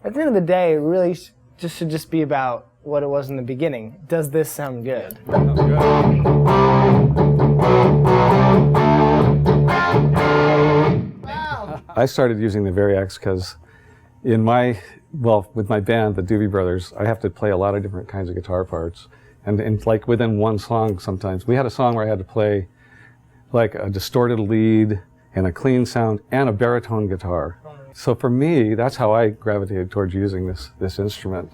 at the end of the day, it really should just be about what it was in the beginning. Does this sound good? I started using the Variax because with my band, the Doobie Brothers, I have to play a lot of different kinds of guitar parts. And like within one song sometimes. We had a song where I had to play like a distorted lead and a clean sound and a baritone guitar. So for me, that's how I gravitated towards using this instrument.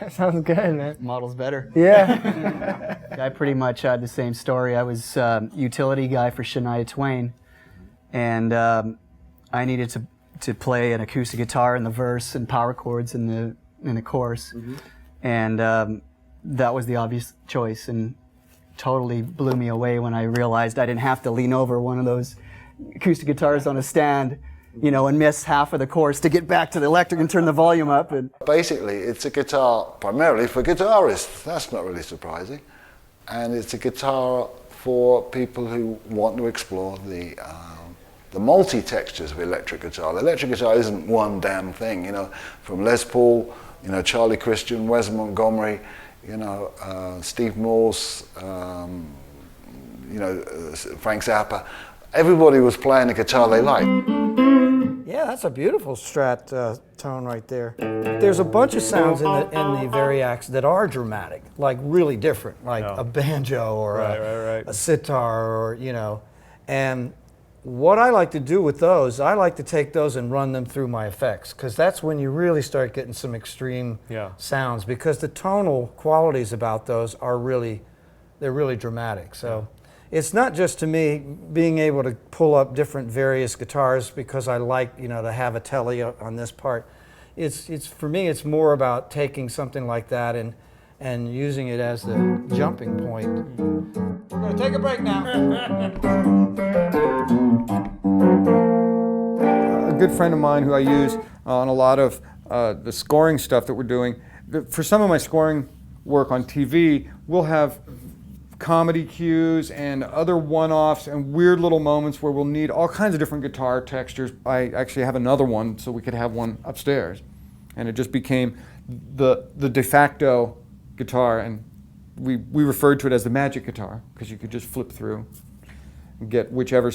That sounds good, man. Model's better. Yeah. I pretty much had the same story. I was utility guy for Shania Twain, and I needed to play an acoustic guitar in the verse and power chords in the chorus, and that was the obvious choice, and totally blew me away when I realized I didn't have to lean over one of those acoustic guitars on a stand, and miss half of the chorus to get back to the electric and turn the volume up. And basically, it's a guitar primarily for guitarists. That's not really surprising, and it's a guitar for people who want to explore the multi-textures of electric guitar. The electric guitar isn't one damn thing, from Les Paul, Charlie Christian, Wes Montgomery, Steve Morse, Frank Zappa. Everybody was playing a guitar they liked. Yeah, that's a beautiful Strat tone right there. There's a bunch of sounds in the Variax that are dramatic, like really different, like a banjo or a sitar, or and what I like to do with those, I like to take those and run them through my effects, because that's when you really start getting some extreme sounds, because the tonal qualities about those are they're really dramatic. So it's not just, to me, being able to pull up different various guitars because I like, to have a telly on this part. It's for me, it's more about taking something like that and using it as the jumping point. We're going to take a break now. A good friend of mine who I use on a lot of the scoring stuff that we're doing, for some of my scoring work on TV, we'll have comedy cues and other one-offs and weird little moments where we'll need all kinds of different guitar textures. I actually have another one, so we could have one upstairs. And it just became the de facto guitar, and we referred to it as the magic guitar, because you could just flip through and get whichever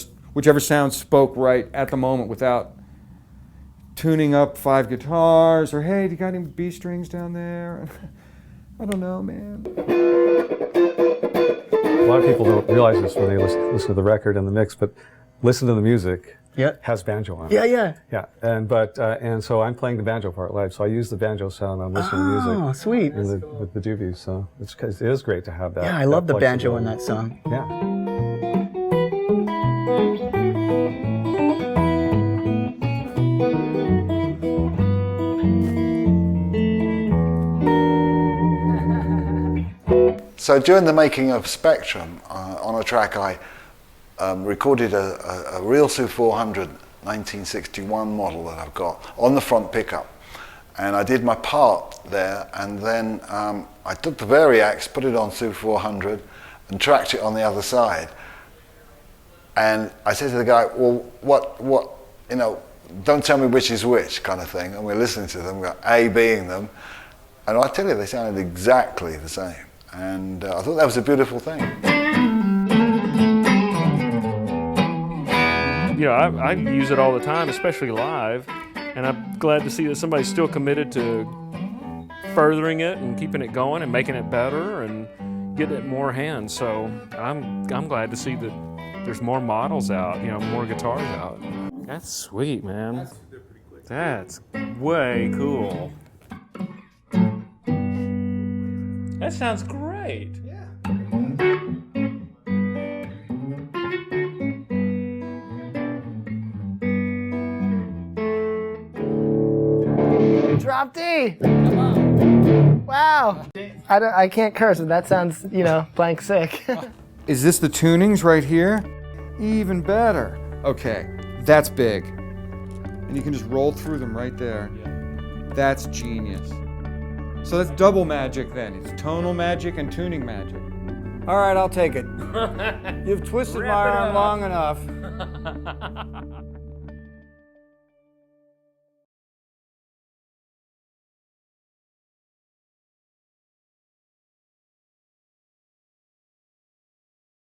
sound spoke right at the moment without tuning up 5 guitars, or hey, do you got any B strings down there? I don't know, man. A lot of people don't realize this when they listen to the record and the mix, but listen to the music. Has banjo on it. Yeah. And so I'm playing the banjo part live, so I use the banjo sound on listening to music. Oh, sweet. With the doobies, so it is great to have that. Yeah, I love the banjo in that song. Yeah. So during the making of Spectrum, on a track I recorded a real Su 400 1961 model that I've got on the front pickup, and I did my part there, and then I took the Variax, put it on Su 400 and tracked it on the other side, and I said to the guy, well, what don't tell me which is which, kind of thing, and we're listening to them, A being them, and I tell you, they sounded exactly the same. And I thought that was a beautiful thing. I use it all the time, especially live, and I'm glad to see that somebody's still committed to furthering it and keeping it going and making it better and getting it more hands. So I'm glad to see that there's more models out, more guitars out. That's sweet, man. That's way cool. That sounds great. Yeah. Drop D. Come on. Wow. I can't curse, but that sounds, blank sick. Is this the tunings right here? Even better. Okay, that's big. And you can just roll through them right there. Yeah. That's genius. So that's double magic then. It's tonal magic and tuning magic. All right, I'll take it. You've twisted my arm long enough.